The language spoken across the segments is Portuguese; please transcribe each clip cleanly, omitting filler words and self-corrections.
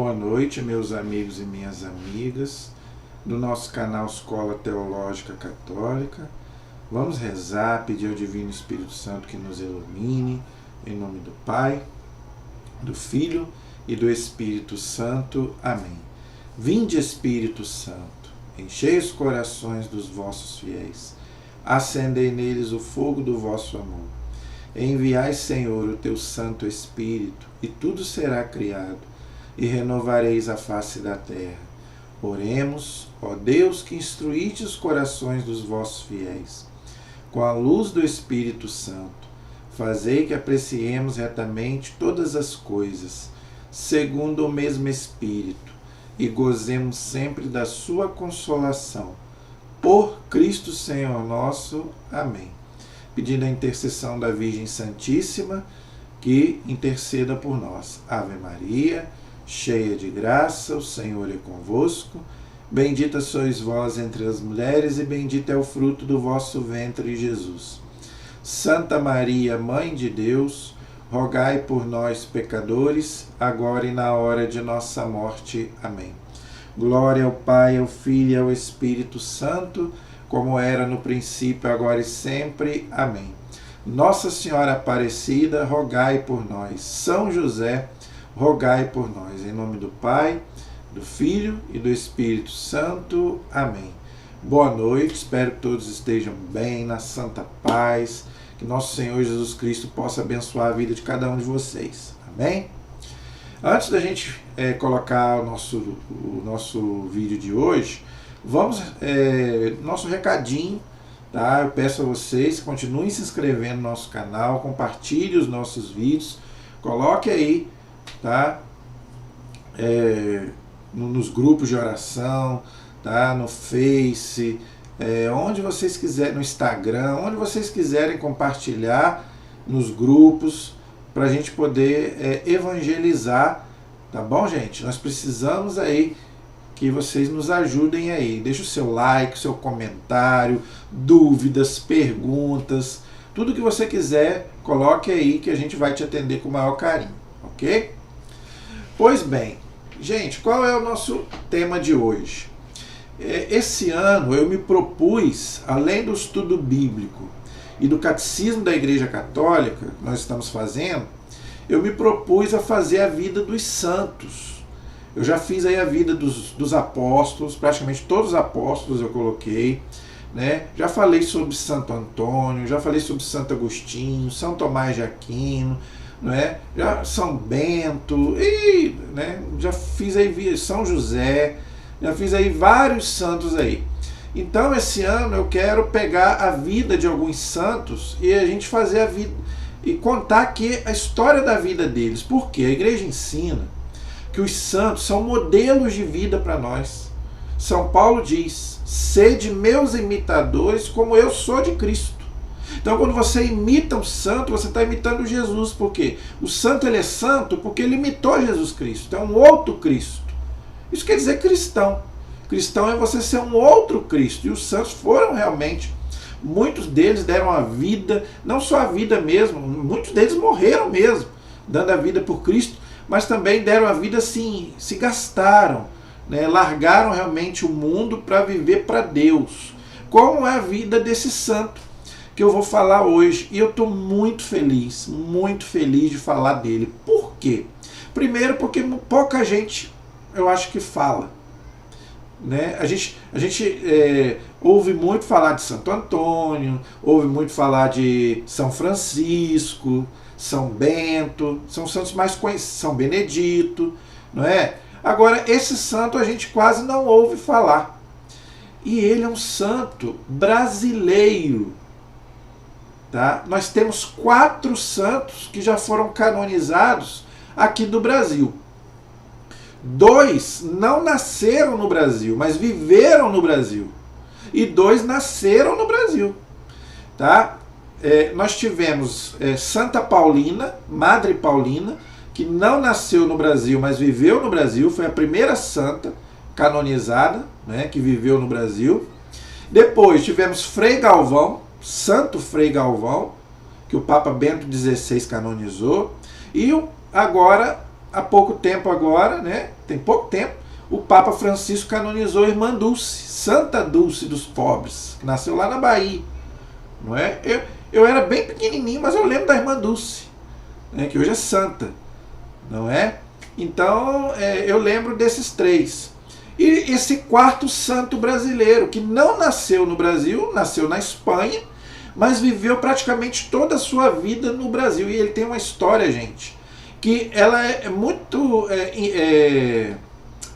Boa noite, meus amigos e minhas amigas do nosso canal Escola Teológica Católica. Vamos rezar, pedir ao Divino Espírito Santo que nos ilumine, em nome do Pai, do Filho e do Espírito Santo. Amém. Vinde, Espírito Santo, enchei os corações dos vossos fiéis, acendei neles o fogo do vosso amor. Enviai, Senhor, o teu Santo Espírito, e tudo será criado, e renovareis a face da terra. Oremos, ó Deus, que instruíte os corações dos vossos fiéis. Com a luz do Espírito Santo, fazei que apreciemos retamente todas as coisas, segundo o mesmo Espírito, e gozemos sempre da sua consolação. Por Cristo Senhor nosso. Amém. Pedindo a intercessão da Virgem Santíssima, que interceda por nós. Ave Maria, cheia de graça, o Senhor é convosco. Bendita sois vós entre as mulheres, e bendito é o fruto do vosso ventre, Jesus. Santa Maria, Mãe de Deus, rogai por nós, pecadores, agora e na hora de nossa morte. Amém. Glória ao Pai, ao Filho e ao Espírito Santo, como era no princípio, agora e sempre. Amém. Nossa Senhora Aparecida, rogai por nós. São José, rogai por nós. Em nome do Pai, do Filho e do Espírito Santo. Amém. Boa noite, espero que todos estejam bem, na santa paz, que nosso Senhor Jesus Cristo possa abençoar a vida de cada um de vocês. Amém? Antes da gente colocar o nosso vídeo de hoje, vamos, nosso recadinho, tá? Eu peço a vocês que continuem se inscrevendo no nosso canal, compartilhe os nossos vídeos, coloque aí, tá? Nos grupos de oração, tá? No Face, onde vocês quiserem, no Instagram, onde vocês quiserem compartilhar nos grupos, para a gente poder evangelizar, tá bom, gente? Nós precisamos aí que vocês nos ajudem aí. Deixa o seu like, o seu comentário, dúvidas, perguntas, tudo que você quiser, coloque aí que a gente vai te atender com o maior carinho, ok? Pois bem, gente, qual é o nosso tema de hoje? Esse ano eu me propus, além do estudo bíblico e do catecismo da Igreja Católica que nós estamos fazendo, eu me propus a fazer a vida dos santos. Eu já fiz aí a vida dos apóstolos, praticamente todos os apóstolos eu coloquei, né? Já falei sobre Santo Antônio, já falei sobre Santo Agostinho, São Tomás de Aquino, né? Já São Bento, e, né? Já fiz aí São José, já fiz aí vários santos aí. Então esse ano eu quero pegar a vida de alguns santos e a gente fazer a vida e contar aqui a história da vida deles. Porque a igreja ensina que os santos são modelos de vida para nós. São Paulo diz: sede meus imitadores como eu sou de Cristo. Então quando você imita um santo, você está imitando Jesus. Por quê? O santo ele é santo porque ele imitou Jesus Cristo. Então é um outro Cristo. Isso quer dizer cristão. Cristão é você ser um outro Cristo. E os santos foram realmente, muitos deles deram a vida, não só a vida mesmo, muitos deles morreram mesmo, dando a vida por Cristo, mas também deram a vida assim, se gastaram, né? Largaram realmente o mundo para viver para Deus. Como é a vida desse santo que eu vou falar hoje. E eu estou muito feliz de falar dele. Por quê? Primeiro porque pouca gente, eu acho que fala. Né? A gente ouve muito falar de Santo Antônio, ouve muito falar de São Francisco, São Bento, são santos mais conhecidos, São Benedito, não é? Agora, esse santo a gente quase não ouve falar. E ele é um santo brasileiro. Tá? Nós temos 4 santos que já foram canonizados aqui do Brasil. 2 não nasceram no Brasil, mas viveram no Brasil. E 2 nasceram no Brasil. Tá? Nós tivemos Santa Paulina, Madre Paulina, que não nasceu no Brasil, mas viveu no Brasil. Foi a primeira santa canonizada, né, que viveu no Brasil. Depois tivemos Frei Galvão, Santo Frei Galvão, que o Papa Bento XVI canonizou. E agora, há pouco tempo agora, né, tem pouco tempo, o Papa Francisco canonizou a irmã Dulce, Santa Dulce dos Pobres, que nasceu lá na Bahia. Não é? Eu era bem pequenininho, mas eu lembro da irmã Dulce, né, que hoje é santa. Não é? Então, eu lembro desses três. E esse quarto santo brasileiro, que não nasceu no Brasil, nasceu na Espanha, mas viveu praticamente toda a sua vida no Brasil. E ele tem uma história, gente, que ela é muito...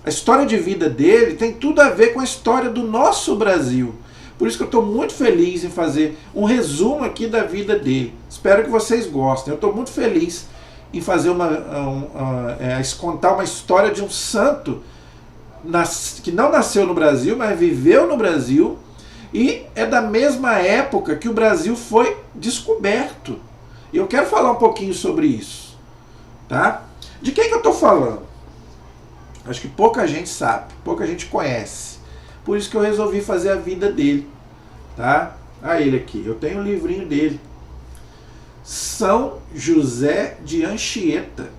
a história de vida dele tem tudo a ver com a história do nosso Brasil. Por isso que eu estou muito feliz em fazer um resumo aqui da vida dele. Espero que vocês gostem. Eu estou muito feliz em fazer contar uma história de um santo que não nasceu no Brasil, mas viveu no Brasil, e é da mesma época que o Brasil foi descoberto. E eu quero falar um pouquinho sobre isso. Tá? De quem que eu estou falando? Acho que pouca gente sabe, pouca gente conhece. Por isso que eu resolvi fazer a vida dele. Tá? Ah, ele aqui, eu tenho um livrinho dele. São José de Anchieta.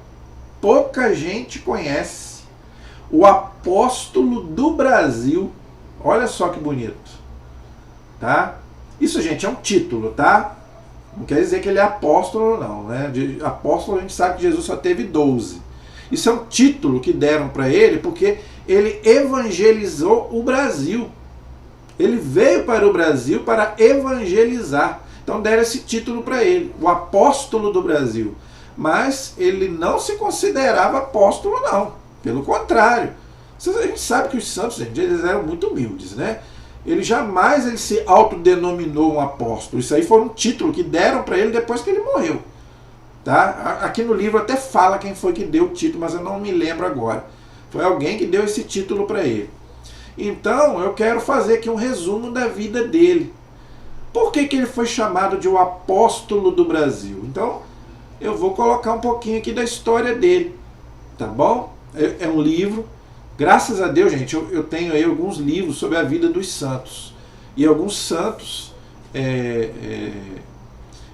Pouca gente conhece. O apóstolo do Brasil. Olha só que bonito. Tá? Isso, gente, é um título, tá? Não quer dizer que ele é apóstolo, não. Né? De apóstolo a gente sabe que Jesus só teve 12. Isso é um título que deram para ele porque ele evangelizou o Brasil. Ele veio para o Brasil para evangelizar. Então deram esse título para ele, o apóstolo do Brasil. Mas ele não se considerava apóstolo, não. Pelo contrário. A gente sabe que os santos, gente, eles eram muito humildes, né? Ele jamais se autodenominou um apóstolo. Isso aí foi um título que deram para ele depois que ele morreu. Tá? Aqui no livro até fala quem foi que deu o título, mas eu não me lembro agora. Foi alguém que deu esse título para ele. Então, eu quero fazer aqui um resumo da vida dele. Por que ele foi chamado de o apóstolo do Brasil? Então, eu vou colocar um pouquinho aqui da história dele. Tá bom? É um livro. Graças a Deus, gente, eu tenho aí alguns livros sobre a vida dos santos. E alguns santos...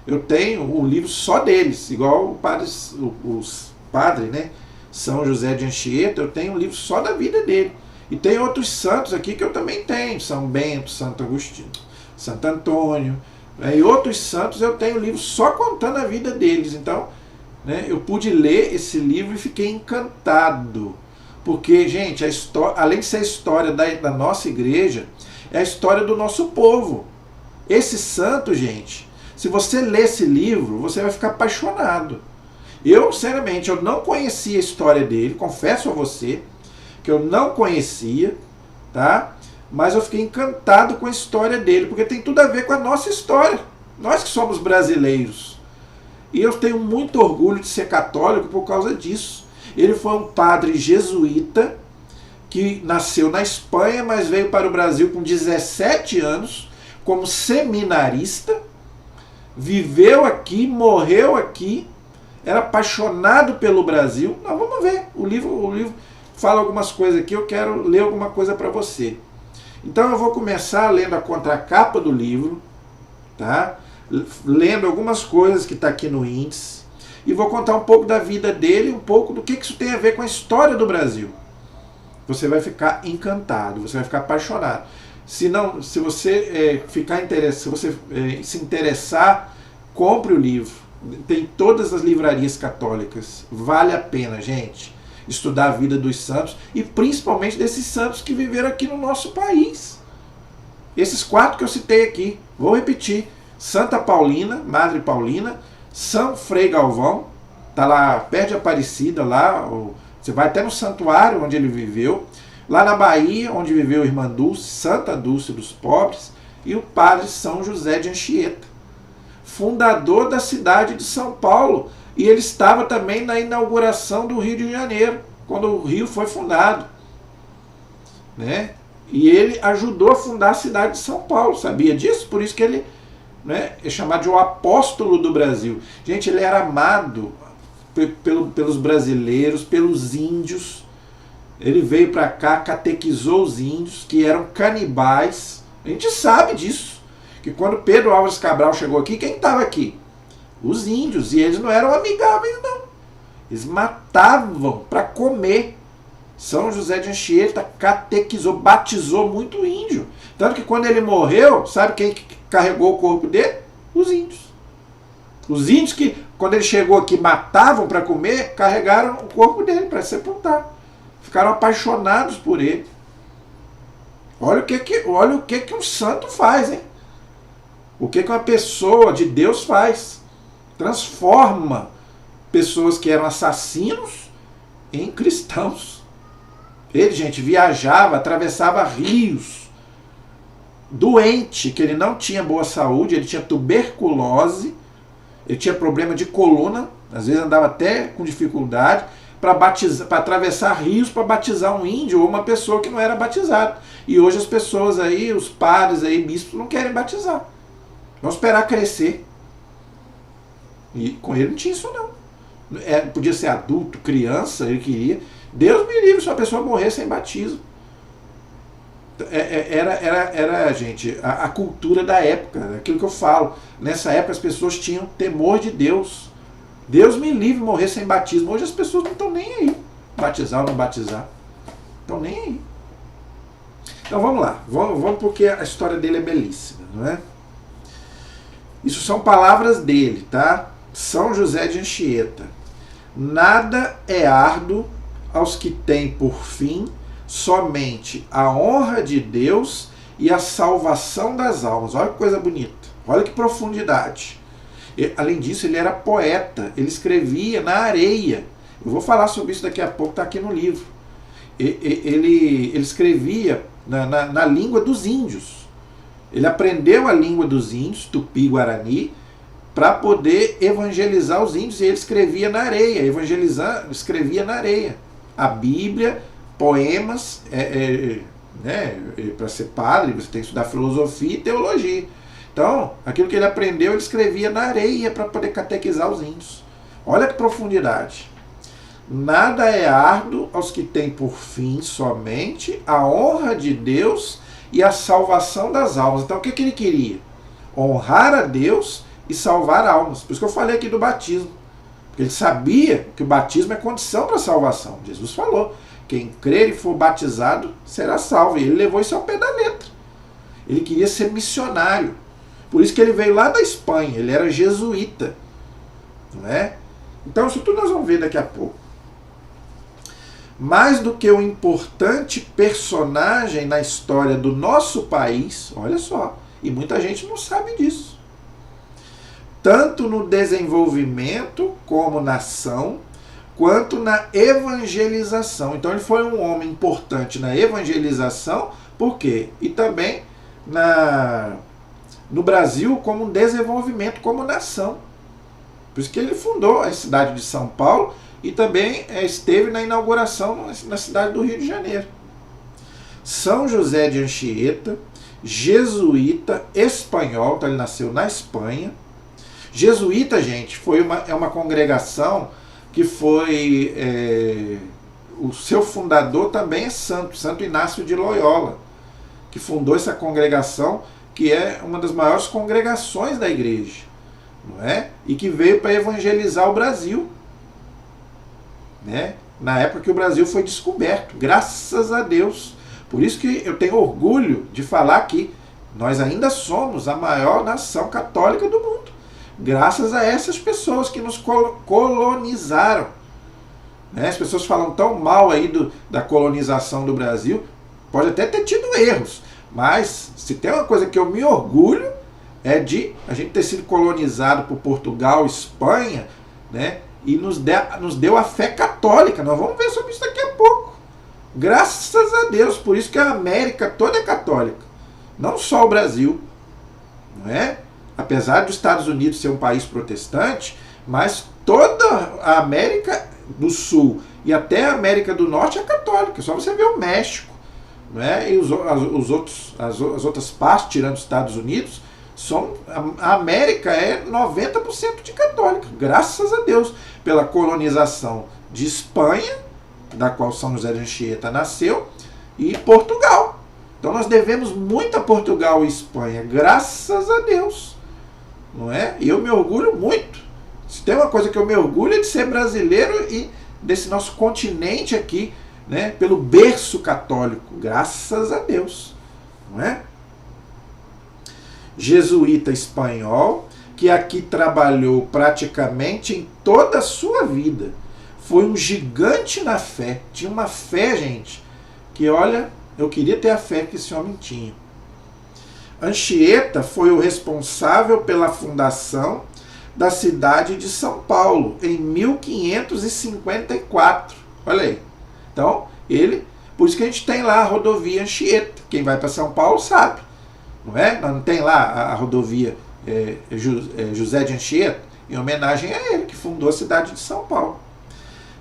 eu tenho um livro só deles, igual os padres, né? São José de Anchieta, eu tenho um livro só da vida dele. E tem outros santos aqui que eu também tenho, São Bento, Santo Agostinho, Santo Antônio, e outros santos eu tenho um livro só contando a vida deles. Então, né, eu pude ler esse livro e fiquei encantado. Porque, gente, a história, além de ser a história da nossa igreja, é a história do nosso povo. Esse santo, gente, se você ler esse livro, você vai ficar apaixonado. Eu, sinceramente, eu não conhecia a história dele, confesso a você, que eu não conhecia, tá? Mas eu fiquei encantado com a história dele, porque tem tudo a ver com a nossa história. Nós que somos brasileiros. E eu tenho muito orgulho de ser católico por causa disso. Ele foi um padre jesuíta, que nasceu na Espanha, mas veio para o Brasil com 17 anos, como seminarista, viveu aqui, morreu aqui, era apaixonado pelo Brasil. Não, vamos ver, o livro fala algumas coisas aqui, eu quero ler alguma coisa para você. Então eu vou começar lendo a contracapa do livro, tá? Lendo algumas coisas que está aqui no índice, e vou contar um pouco da vida dele, um pouco do que isso tem a ver com a história do Brasil. Você vai ficar encantado, você vai ficar apaixonado. Se você ficar interessado, se você se interessar, compre o livro. Tem todas as livrarias católicas. Vale a pena, gente, estudar a vida dos santos e principalmente desses santos que viveram aqui no nosso país. Esses 4 que eu citei aqui, vou repetir: Santa Paulina, Madre Paulina, São Frei Galvão, tá lá perto de Aparecida, lá, você vai até no santuário onde ele viveu, lá na Bahia, onde viveu a irmã Dulce, Santa Dulce dos Pobres, e o padre São José de Anchieta, fundador da cidade de São Paulo, e ele estava também na inauguração do Rio de Janeiro, quando o Rio foi fundado, né? E ele ajudou a fundar a cidade de São Paulo, sabia disso? Por isso que ele, né, é chamado de o apóstolo do Brasil. Gente, ele era amado pelos brasileiros, pelos índios. Ele veio para cá, catequizou os índios, que eram canibais. A gente sabe disso, que quando Pedro Álvares Cabral chegou aqui, quem estava aqui? Os índios, e eles não eram amigáveis, não. Eles matavam para comer. São José de Anchieta catequizou, batizou muito índio. Tanto que quando ele morreu, sabe quem carregou o corpo dele? Os índios. Os índios que, quando ele chegou aqui, matavam para comer, carregaram o corpo dele para sepultar. Ficaram apaixonados por ele. Olha o que um santo faz, hein? O que uma pessoa de Deus faz? Transforma pessoas que eram assassinos em cristãos. Ele, gente, viajava, atravessava rios, doente, que ele não tinha boa saúde, ele tinha tuberculose, ele tinha problema de coluna, às vezes andava até com dificuldade, para atravessar rios para batizar um índio ou uma pessoa que não era batizada. E hoje as pessoas aí, os padres aí, bispos, não querem batizar. Vão esperar crescer. E com ele não tinha isso não. Podia ser adulto, criança, ele queria. Deus me livre se uma pessoa morrer sem batismo. Era gente, a cultura da época, aquilo que eu falo. Nessa época as pessoas tinham temor de Deus. Deus me livre morrer sem batismo. Hoje as pessoas não estão nem aí. Batizar ou não batizar. Estão nem aí. Então vamos lá. Vamos porque a história dele é belíssima, não é? Isso são palavras dele, tá? São José de Anchieta. Nada é árduo aos que têm por fim somente a honra de Deus e a salvação das almas. Olha que coisa bonita. Olha que profundidade. Além disso, ele era poeta. Ele escrevia na areia. Eu vou falar sobre isso daqui a pouco, está aqui no livro. Ele escrevia na língua dos índios. Ele aprendeu a língua dos índios, Tupi-Guarani, para poder evangelizar os índios, e ele escrevia na areia, escrevia na areia. A Bíblia, poemas, para ser padre, você tem que estudar filosofia e teologia. Então, aquilo que ele aprendeu, ele escrevia na areia para poder catequizar os índios. Olha que profundidade. Nada é árduo aos que têm por fim somente a honra de Deus e a salvação das almas. Então, o que ele queria? Honrar a Deus e salvar almas. Por isso que eu falei aqui do batismo. Porque ele sabia que o batismo é condição para a salvação. Jesus falou, quem crer e for batizado será salvo. E ele levou isso ao pé da letra. Ele queria ser missionário. Por isso que ele veio lá da Espanha. Ele era jesuíta. Não é? Então, isso tudo nós vamos ver daqui a pouco. Mais do que um importante personagem na história do nosso país, olha só, e muita gente não sabe disso. Tanto no desenvolvimento como nação, quanto na evangelização. Então ele foi um homem importante na evangelização, por quê? E também no Brasil como um desenvolvimento como nação. Por isso que ele fundou a cidade de São Paulo e também esteve na inauguração na cidade do Rio de Janeiro. São José de Anchieta, jesuíta, espanhol, então ele nasceu na Espanha. Jesuíta, gente, é uma congregação que foi... o seu fundador também é Santo Inácio de Loyola, que fundou essa congregação, que é uma das maiores congregações da igreja, não é? E que veio para evangelizar o Brasil, né? Na época que o Brasil foi descoberto, graças a Deus. Por isso que eu tenho orgulho de falar que nós ainda somos a maior nação católica do mundo, graças a essas pessoas que nos colonizaram. Né? As pessoas falam tão mal aí da colonização do Brasil, pode até ter tido erros, mas se tem uma coisa que eu me orgulho é de a gente ter sido colonizado por Portugal, Espanha, né? E nos deu a fé católica. Nós vamos ver sobre isso daqui a pouco. Graças a Deus, por isso que a América toda é católica. Não só o Brasil, não é? Apesar dos Estados Unidos ser um país protestante, mas toda a América do Sul e até a América do Norte é católica. Só você ver o México, não é? E as outras partes, tirando os Estados Unidos, a América é 90% de católica, graças a Deus, pela colonização de Espanha, da qual São José de Anchieta nasceu, e Portugal. Então nós devemos muito a Portugal e Espanha, graças a Deus, não é? E eu me orgulho muito. Se tem uma coisa que eu me orgulho é de ser brasileiro e desse nosso continente aqui, né, pelo berço católico, graças a Deus, não é? Jesuíta espanhol, que aqui trabalhou praticamente em toda a sua vida. Foi um gigante na fé. Tinha uma fé, gente, que olha, eu queria ter a fé que esse homem tinha. Anchieta foi o responsável pela fundação da cidade de São Paulo, em 1554. Olha aí. Então, por isso que a gente tem lá a rodovia Anchieta. Quem vai para São Paulo sabe. Não é? Não tem lá a rodovia José de Anchieta, em homenagem a ele, que fundou a cidade de São Paulo.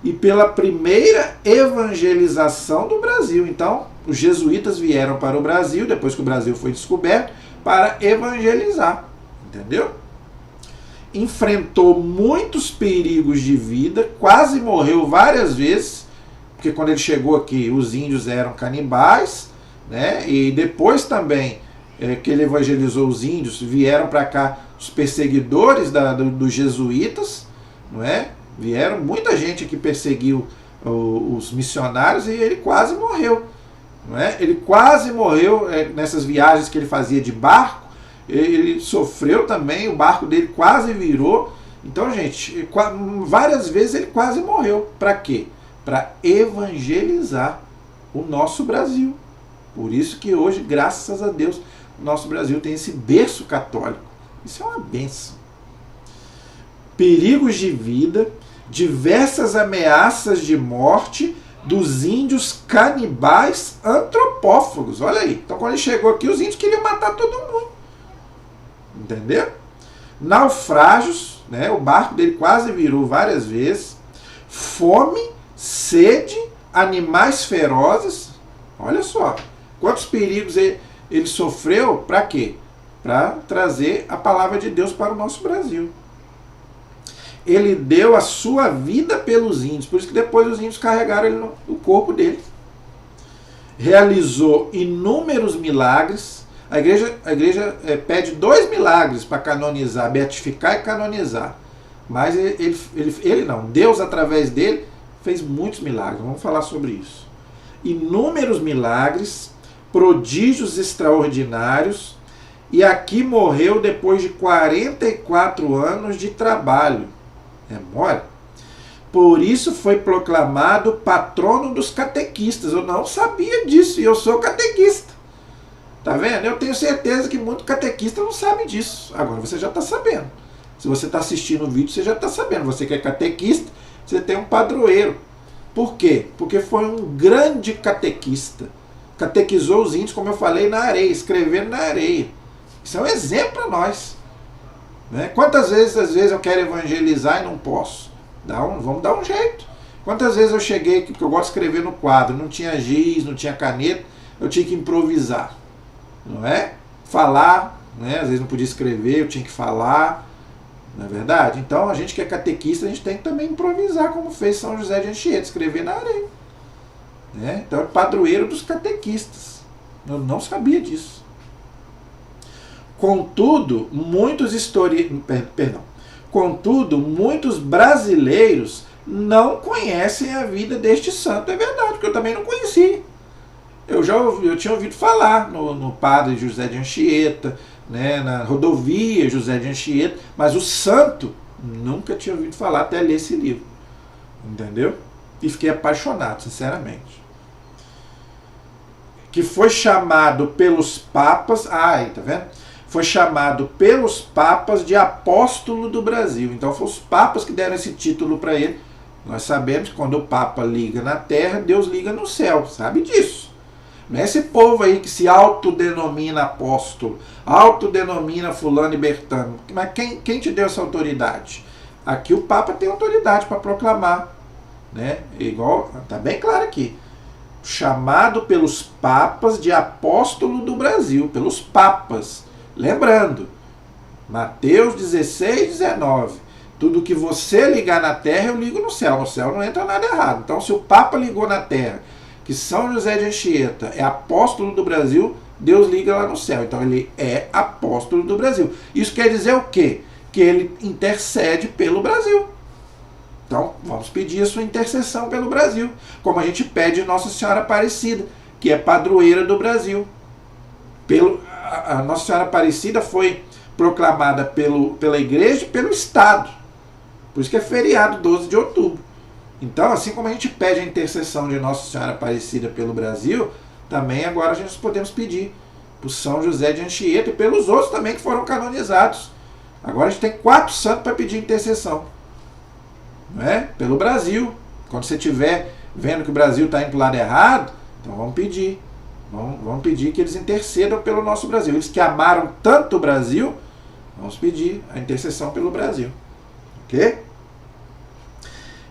E pela primeira evangelização do Brasil. Então, os jesuítas vieram para o Brasil, depois que o Brasil foi descoberto, para evangelizar. Entendeu? Enfrentou muitos perigos de vida, quase morreu várias vezes, porque quando ele chegou aqui, os índios eram canibais, né? E depois também que ele evangelizou os índios, vieram para cá os perseguidores dos jesuítas, não é? Vieram muita gente que perseguiu os missionários e ele quase morreu, não é? Ele quase morreu nessas viagens que ele fazia de barco. Ele sofreu também, o barco dele quase virou. Então, gente, várias vezes ele quase morreu. Para quê? Para evangelizar o nosso Brasil. Por isso que hoje, graças a Deus, o nosso Brasil tem esse berço católico. Isso é uma bênção. Perigos de vida, diversas ameaças de morte dos índios canibais antropófagos. Olha aí. Então, quando ele chegou aqui, os índios queriam matar todo mundo. Entendeu? Naufrágios, né? O barco dele quase virou várias vezes. Fome, sede, animais ferozes. Olha só. Quantos perigos ele sofreu, para quê? Para trazer a palavra de Deus para o nosso Brasil. Ele deu a sua vida pelos índios, por isso que depois os índios carregaram ele no corpo dele. Realizou inúmeros milagres. A igreja pede 2 milagres para canonizar, beatificar e canonizar. Mas ele não, Deus através dele fez muitos milagres, vamos falar sobre isso. Inúmeros milagres, prodígios extraordinários, e aqui morreu depois de 44 anos de trabalho. É mole? Por isso foi proclamado patrono dos catequistas. Eu não sabia disso, e eu sou catequista. Tá vendo? Eu tenho certeza que muito catequista não sabe disso. Agora você já está sabendo. Se você está assistindo o vídeo, você já está sabendo. Você que é catequista, você tem um padroeiro. Por quê? Porque foi um grande catequista. Catequizou os índios, como eu falei, na areia, escrevendo na areia. Isso é um exemplo para nós. Né? Quantas vezes, às vezes, eu quero evangelizar e não posso? Vamos dar um jeito. Quantas vezes eu cheguei, porque eu gosto de escrever no quadro, não tinha giz, não tinha caneta, eu tinha que improvisar. Não é? Falar, né? Às vezes não podia escrever, eu tinha que falar. Não é verdade? Então, a gente que é catequista, a gente tem que também improvisar, como fez São José de Anchieta, escrever na areia. Né? Então, é o padroeiro dos catequistas. Eu não sabia disso. Contudo, muitos brasileiros não conhecem a vida deste santo. É verdade, porque eu também não conhecia. Eu tinha ouvido falar no padre José de Anchieta, né, na rodovia José de Anchieta, mas o santo nunca tinha ouvido falar até ler esse livro. Entendeu? E fiquei apaixonado, sinceramente. Que foi chamado pelos papas... aí, tá vendo? Foi chamado pelos papas de apóstolo do Brasil. Então foram os papas que deram esse título para ele. Nós sabemos que quando o papa liga na terra, Deus liga no céu. Sabe disso? Não é esse povo aí que se autodenomina apóstolo, autodenomina fulano e bertano. Mas quem te deu essa autoridade? Aqui o papa tem autoridade para proclamar. Né? Igual, tá bem claro aqui. Chamado pelos papas de apóstolo do Brasil. Pelos papas. Lembrando, Mateus 16, 19. Tudo que você ligar na terra, eu ligo no céu. No céu não entra nada errado. Então, se o Papa ligou na terra, que São José de Anchieta é apóstolo do Brasil, Deus liga lá no céu. Então, ele é apóstolo do Brasil. Isso quer dizer o quê? Que ele intercede pelo Brasil. Então, vamos pedir a sua intercessão pelo Brasil, como a gente pede Nossa Senhora Aparecida, que é padroeira do Brasil. A Nossa Senhora Aparecida foi proclamada pela Igreja e pelo Estado. Por isso que é feriado 12 de outubro. Então, assim como a gente pede a intercessão de Nossa Senhora Aparecida pelo Brasil, também agora a gente podemos pedir por São José de Anchieta e pelos outros também que foram canonizados. Agora a gente tem 4 santos para pedir intercessão, não é? Pelo Brasil. Quando você estiver vendo que o Brasil está indo para o lado errado, então vamos pedir. Vamos pedir que eles intercedam pelo nosso Brasil. Eles que amaram tanto o Brasil, vamos pedir a intercessão pelo Brasil. Ok?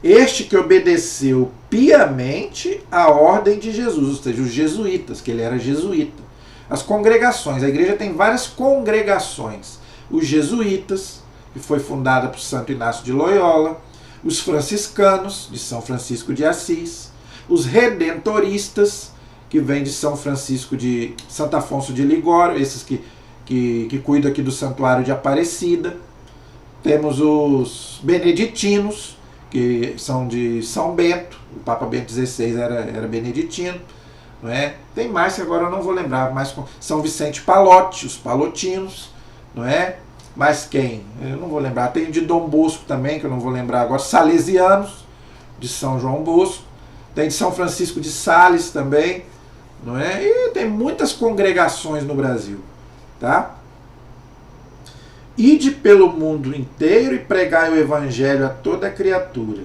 Este que obedeceu piamente a ordem de Jesus, ou seja, os jesuítas, que ele era jesuíta. As congregações, a igreja tem várias congregações. Os jesuítas, que foi fundada por Santo Inácio de Loyola, os franciscanos, de São Francisco de Assis, os redentoristas, que vem de São Francisco de Santo Afonso de Ligório, esses que cuidam aqui do Santuário de Aparecida. Temos os beneditinos, que são de São Bento, o Papa Bento XVI era beneditino, não é? Tem mais que agora eu não vou lembrar, mas São Vicente Palotti, os palotinos, não é? Mas quem? Eu não vou lembrar. Tem de Dom Bosco também, que eu não vou lembrar agora, salesianos, de São João Bosco, tem de São Francisco de Sales também, não é? E tem muitas congregações no Brasil, tá? Ide pelo mundo inteiro e pregai o evangelho a toda criatura.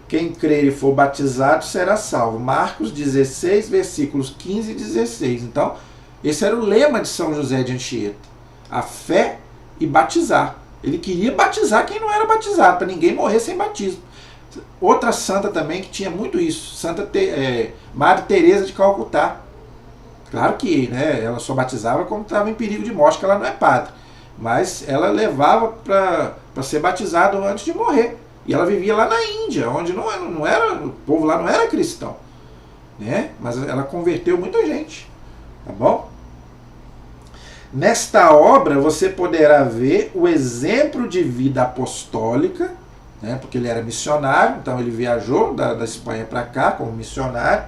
Quem crer e for batizado será salvo. Marcos 16, versículos 15 e 16. Então, esse era o lema de São José de Anchieta. A fé e batizar. Ele queria batizar quem não era batizado, para ninguém morrer sem batismo. Outra santa também que tinha muito isso, Madre Teresa de Calcutá. Claro que, né, ela só batizava quando estava em perigo de morte, que ela não é padre. Mas ela levava para ser batizado antes de morrer. E ela vivia lá na Índia, onde não era, o povo lá não era cristão, né? Mas ela converteu muita gente, tá bom? Nesta obra você poderá ver o exemplo de vida apostólica, né? Porque ele era missionário, então ele viajou da Espanha para cá como missionário.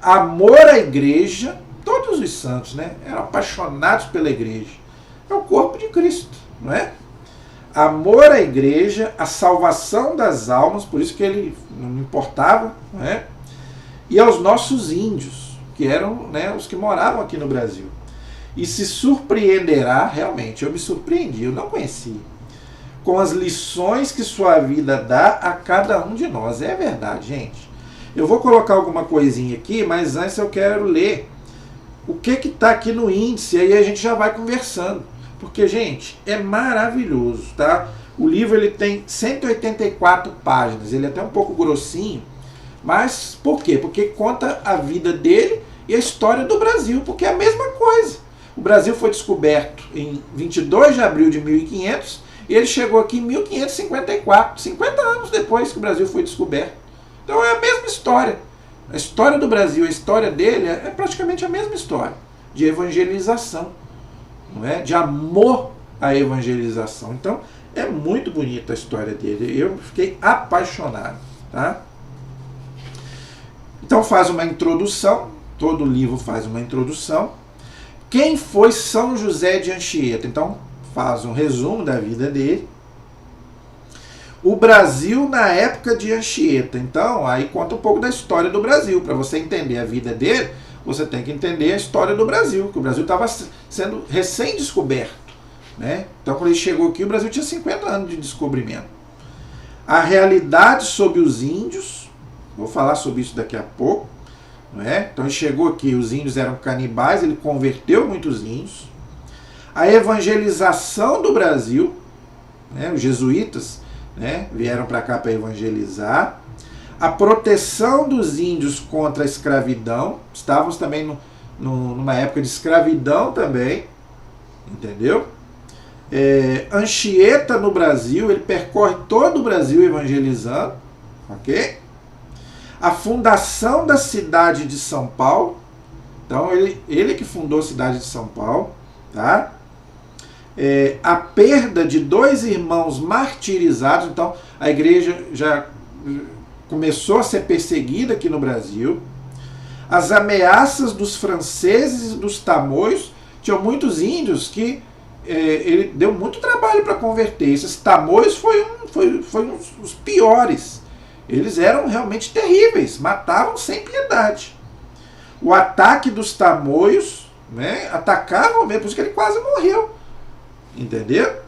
Amor à igreja, todos os santos, né, eram apaixonados pela igreja. É o corpo de Cristo, não é? Amor à igreja, a salvação das almas, por isso que ele não importava, não é? E aos nossos índios, que eram, né, os que moravam aqui no Brasil. E se surpreenderá, realmente, eu me surpreendi, eu não conhecia, com as lições que sua vida dá a cada um de nós. É verdade, gente. Eu vou colocar alguma coisinha aqui, mas antes eu quero ler o que está aqui no índice, aí a gente já vai conversando. Porque, gente, é maravilhoso, tá? O livro ele tem 184 páginas, ele é até um pouco grossinho, mas por quê? Porque conta a vida dele e a história do Brasil, porque é a mesma coisa. O Brasil foi descoberto em 22 de abril de 1500 e ele chegou aqui em 1554, 50 anos depois que o Brasil foi descoberto. Então é a mesma história. A história do Brasil, a história dele é praticamente a mesma história de evangelização, não é? De amor à evangelização. Então, é muito bonita a história dele. Eu fiquei apaixonado, tá? Então, faz uma introdução. Todo livro faz uma introdução. Quem foi São José de Anchieta? Então, faz um resumo da vida dele. O Brasil na época de Anchieta. Então, aí conta um pouco da história do Brasil. Para você entender a vida dele, você tem que entender a história do Brasil, que o Brasil estava sendo recém-descoberto, né? Então, quando ele chegou aqui, o Brasil tinha 50 anos de descobrimento. A realidade sobre os índios, vou falar sobre isso daqui a pouco, não é? Então, ele chegou aqui, os índios eram canibais, ele converteu muitos índios. A evangelização do Brasil, né? Os jesuítas, né, vieram para cá para evangelizar. A proteção dos índios contra a escravidão. Estávamos também numa época de escravidão também. Entendeu? Anchieta no Brasil. Ele percorre todo o Brasil evangelizando. Ok? A fundação da cidade de São Paulo. Então, ele que fundou a cidade de São Paulo. Tá? A perda de 2 irmãos martirizados. Então, a igreja já começou a ser perseguida aqui no Brasil. As ameaças dos franceses e dos tamoios, tinham muitos índios que ele deu muito trabalho para converter. Esses tamoios foi um dos piores. Eles eram realmente terríveis, matavam sem piedade. O ataque dos tamoios, né, atacavam mesmo, por isso que ele quase morreu. Entendeu?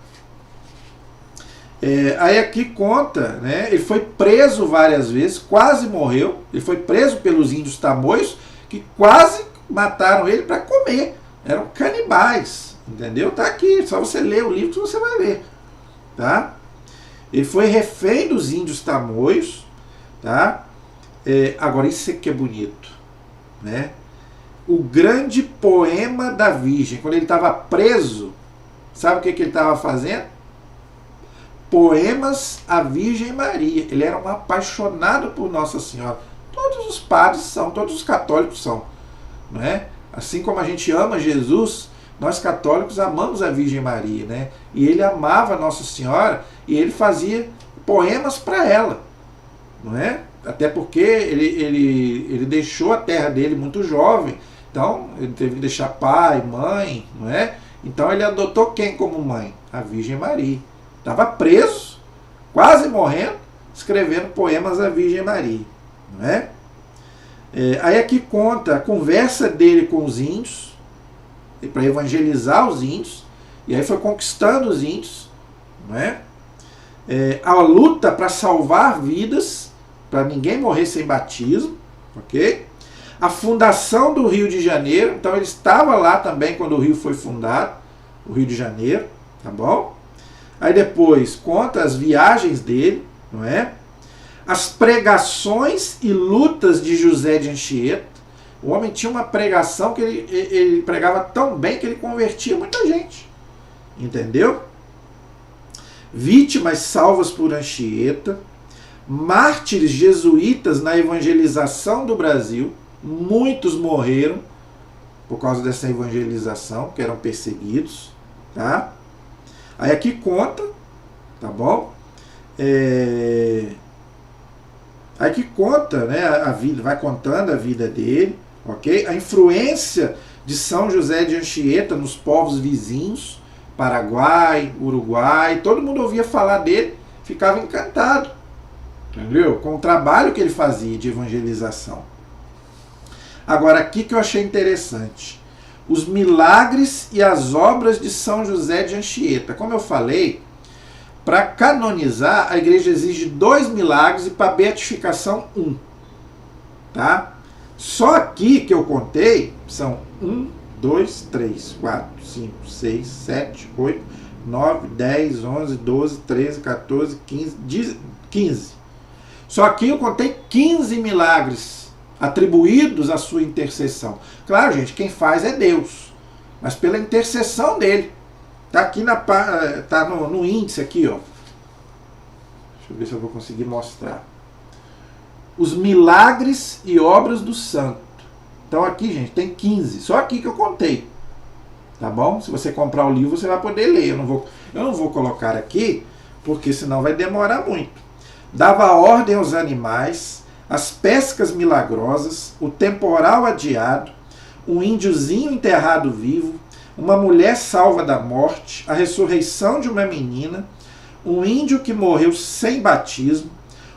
Aí aqui conta, né, ele foi preso várias vezes, quase morreu. Ele foi preso pelos índios tamoios, que quase mataram ele para comer. Eram canibais, entendeu? Tá aqui, só você ler o livro que você vai ver. Tá? Ele foi refém dos índios tamoios. Tá? Agora, isso aqui é bonito. Né? O grande poema da Virgem. Quando ele estava preso, sabe o que ele estava fazendo? Poemas à Virgem Maria. Ele era um apaixonado por Nossa Senhora. Todos os padres são, todos os católicos são. Não é? Assim como a gente ama Jesus, nós católicos amamos a Virgem Maria. Né? E ele amava Nossa Senhora e ele fazia poemas para ela. Não é? Até porque ele deixou a terra dele muito jovem. Então ele teve que deixar pai, mãe. Não é? Então ele adotou quem como mãe? A Virgem Maria. Estava preso, quase morrendo, escrevendo poemas à Virgem Maria. Não é? Aí aqui conta a conversa dele com os índios, para evangelizar os índios, e aí foi conquistando os índios. Não é? A luta para salvar vidas, para ninguém morrer sem batismo. Ok? A fundação do Rio de Janeiro, então ele estava lá também quando o Rio foi fundado, o Rio de Janeiro, tá bom? Aí depois conta as viagens dele, não é? As pregações e lutas de José de Anchieta. O homem tinha uma pregação que ele pregava tão bem que ele convertia muita gente. Entendeu? Vítimas salvas por Anchieta. Mártires jesuítas na evangelização do Brasil. Muitos morreram por causa dessa evangelização, que eram perseguidos. Tá? Aí aqui conta, tá bom? Aí que conta, né, a vida, vai contando a vida dele, ok? A influência de São José de Anchieta nos povos vizinhos, Paraguai, Uruguai, todo mundo ouvia falar dele, ficava encantado, entendeu? Com o trabalho que ele fazia de evangelização. Agora, aqui que eu achei interessante. Os milagres e as obras de São José de Anchieta. Como eu falei, para canonizar, a igreja exige 2 milagres e para beatificação 1. Tá? Só aqui que eu contei, são 1, 2, 3, 4, 5, 6, 7, 8, 9, 10, 11, 12, 13, 14, 15. Só aqui eu contei 15 milagres atribuídos à sua intercessão. Claro, gente, quem faz é Deus, mas pela intercessão dele. Está aqui tá no índice aqui, ó. Deixa eu ver se eu vou conseguir mostrar. Os milagres e obras do santo. Então aqui, gente, tem 15. Só aqui que eu contei. Tá bom? Se você comprar o livro, você vai poder ler. Eu não vou colocar aqui, porque senão vai demorar muito. Dava ordem aos animais, as pescas milagrosas, o temporal adiado, um índiozinho enterrado vivo, uma mulher salva da morte, a ressurreição de uma menina, um índio que morreu sem batismo,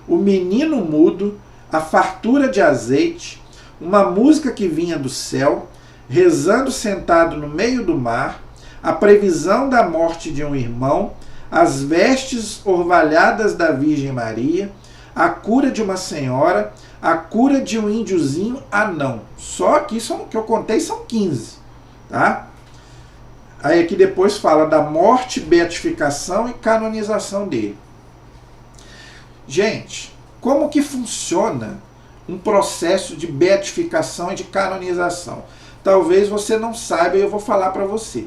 o menino mudo, a fartura de azeite, uma música que vinha do céu, rezando sentado no meio do mar, a previsão da morte de um irmão, as vestes orvalhadas da Virgem Maria, a cura de uma senhora, a cura de um índiozinho anão. Só aqui que eu contei são 15. Tá? Aí aqui depois fala da morte, beatificação e canonização dele. Gente, como que funciona um processo de beatificação e de canonização? Talvez você não saiba e eu vou falar para você.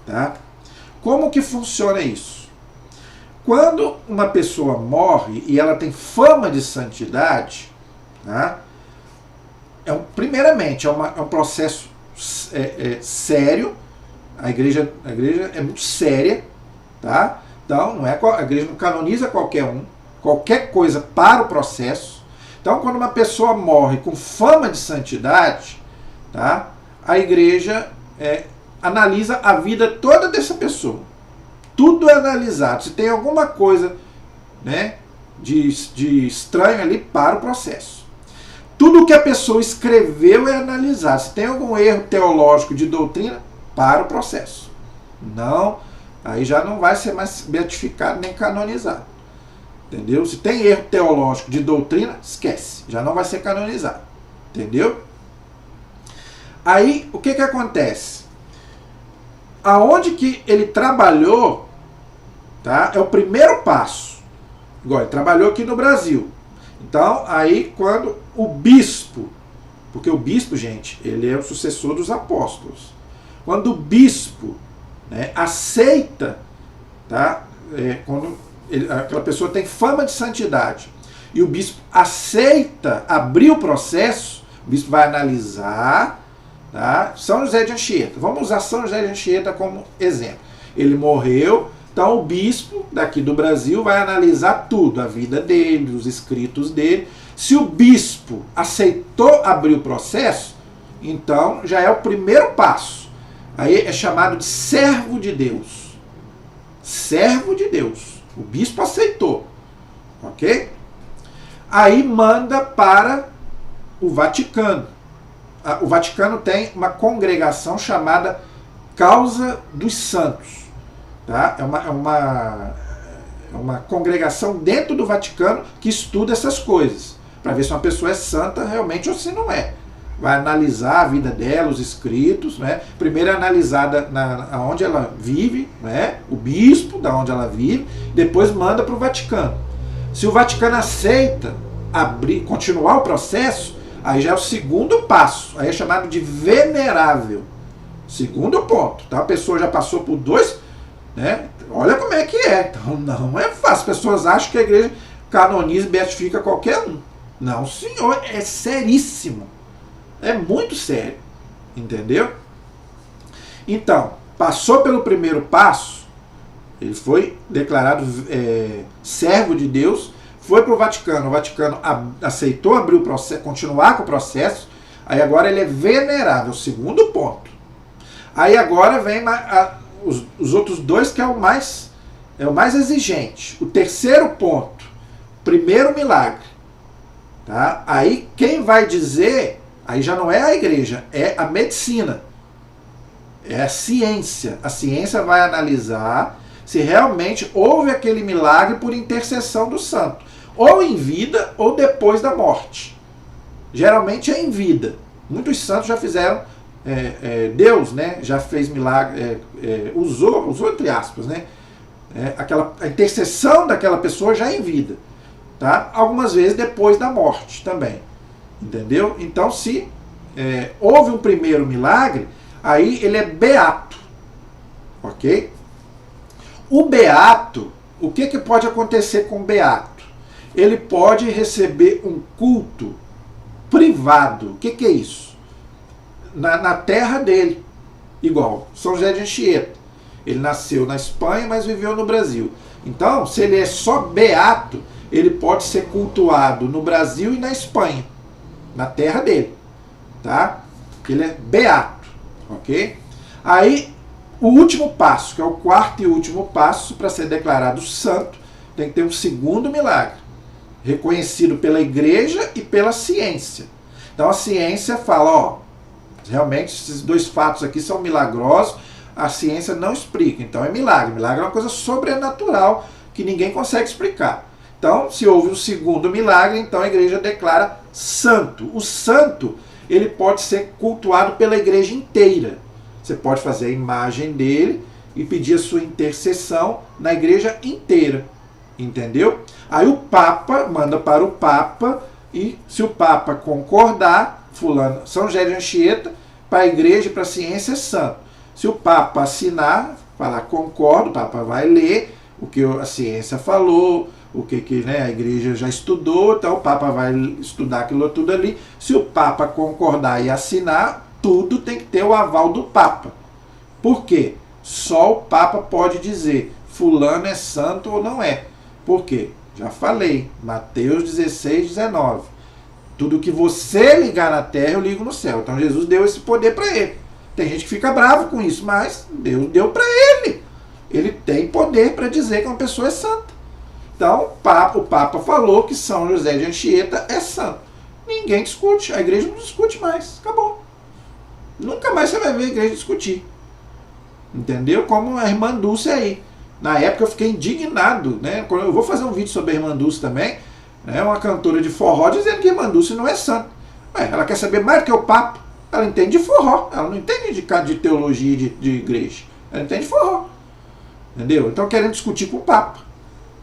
Tá? Como que funciona isso? Quando uma pessoa morre e ela tem fama de santidade, tá? Primeiramente, é um processo sério. A igreja é muito séria, tá? Então, a igreja não canoniza qualquer um. qualquer coisa para o processo. Então, quando uma pessoa morre com fama de santidade, tá, a igreja analisa a vida toda dessa pessoa. Tudo é analisado. Se tem alguma coisa, né, de estranho ali, para o processo. Tudo que a pessoa escreveu é analisado. Se tem algum erro teológico de doutrina, para o processo. Não, aí já não vai ser mais beatificado nem canonizado. Entendeu? Se tem erro teológico de doutrina, esquece. Já não vai ser canonizado. Entendeu? Aí, o que acontece? Aonde que ele trabalhou, tá, é o primeiro passo. Igual, ele trabalhou aqui no Brasil. Então, aí quando o bispo, porque o bispo, gente, ele é o sucessor dos apóstolos. Quando o bispo, né, aceita, tá, quando aquela pessoa tem fama de santidade e o bispo aceita abrir o processo, o bispo vai analisar, tá, São José de Anchieta. Vamos usar São José de Anchieta como exemplo. Ele morreu. Então o bispo daqui do Brasil vai analisar tudo, a vida dele, os escritos dele. Se o bispo aceitou abrir o processo, então já é o primeiro passo. Aí é chamado de servo de Deus. Servo de Deus. O bispo aceitou. Ok? Aí manda para o Vaticano. O Vaticano tem uma congregação chamada Causa dos Santos. Tá? É uma congregação dentro do Vaticano que estuda essas coisas, para ver se uma pessoa é santa realmente ou se não é. Vai analisar a vida dela, os escritos, né? Primeiro é analisada onde ela vive, né? O bispo, da onde ela vive, depois manda para o Vaticano. Se o Vaticano aceita continuar o processo, aí já é o segundo passo, aí é chamado de venerável. Segundo ponto, tá? A pessoa já passou por dois, né? Olha como é que é. Então não é fácil. As pessoas acham que a igreja canoniza e beatifica qualquer um. Não, senhor, é seríssimo. É muito sério. Entendeu? Então, passou pelo primeiro passo, ele foi declarado servo de Deus, foi para o Vaticano aceitou abrir o processo, continuar com o processo, aí agora ele é venerável, segundo ponto. Aí agora vem os outros dois, que é o mais exigente. O terceiro ponto, primeiro milagre. Tá? Aí quem vai dizer, aí já não é a igreja, é a medicina. É a ciência. A ciência vai analisar se realmente houve aquele milagre por intercessão do santo. Ou em vida, ou depois da morte. Geralmente é em vida. Muitos santos já fizeram, Deus, né, já fez milagre, usou entre aspas, né, a intercessão daquela pessoa já em vida. Tá? Algumas vezes depois da morte também. Entendeu? Então, se houve um primeiro milagre, aí ele é beato. Ok? O beato, o que pode acontecer com o beato? Ele pode receber um culto privado. O que é isso? Na terra dele. Igual São José de Anchieta. Ele nasceu na Espanha, mas viveu no Brasil. Então, se ele é só beato, ele pode ser cultuado no Brasil e na Espanha, na terra dele, tá? Ele é beato, ok? Aí, o último passo, que é o quarto e último passo, para ser declarado santo, tem que ter um segundo milagre, reconhecido pela igreja e pela ciência. Então a ciência fala, realmente esses dois fatos aqui são milagrosos, a ciência não explica, então é milagre. Milagre é uma coisa sobrenatural que ninguém consegue explicar. Então, se houve um segundo milagre, então a igreja declara santo. O santo, ele pode ser cultuado pela igreja inteira. Você pode fazer a imagem dele e pedir a sua intercessão na igreja inteira. Entendeu? Aí o Papa manda para o Papa, e se o Papa concordar, fulano, São José de Anchieta, para a igreja e para a ciência é santo. Se o Papa assinar, falar concordo, o Papa vai ler o que a ciência falou, o que né, a igreja já estudou, então o Papa vai estudar aquilo tudo ali. Se o Papa concordar e assinar, tudo tem que ter o aval do Papa. Por quê? Só o Papa pode dizer fulano é santo ou não é. Por quê? Já falei, Mateus 16, 19. Tudo que você ligar na terra, eu ligo no céu. Então Jesus deu esse poder para ele. Tem gente que fica bravo com isso, mas Deus deu para ele. Ele tem poder para dizer que uma pessoa é santa. Então, o Papa falou que São José de Anchieta é santo. Ninguém discute, a igreja não discute mais, acabou. Nunca mais você vai ver a igreja discutir. Entendeu? Como a irmã Dulce aí. Na época eu fiquei indignado, né? Eu vou fazer um vídeo sobre a irmã Dulce também, né? Uma cantora de forró dizendo que a irmã Dulce não é santa. Ué, ela quer saber mais do que o Papa. Ela entende de forró, ela não entende de teologia de igreja. Ela entende de forró. Entendeu? Então querendo discutir com o Papa.